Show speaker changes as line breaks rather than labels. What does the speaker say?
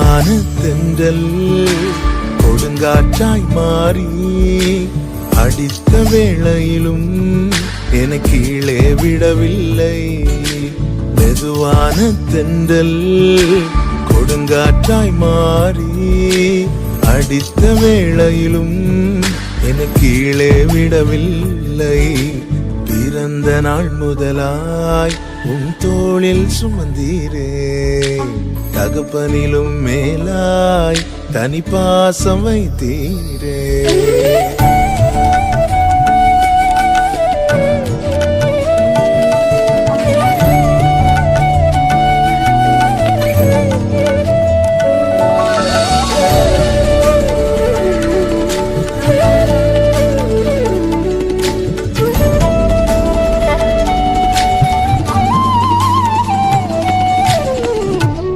மெதுவான தென்றல் கொடுங்காற்றாய் மாறி அடித்த வேளையிலும் என கீழே விடவில்லை. மெதுவான தென்றல் கொடுங்காற்றாய் மாறி அடித்த வேளையிலும் என கீழே விடவில்லை. பிறந்த நாள் முதலாய் உன் தோளில் சுமந்தீரே, தகப்பனிலும் மேலாய் தனி பாசம் வைத்தீரே.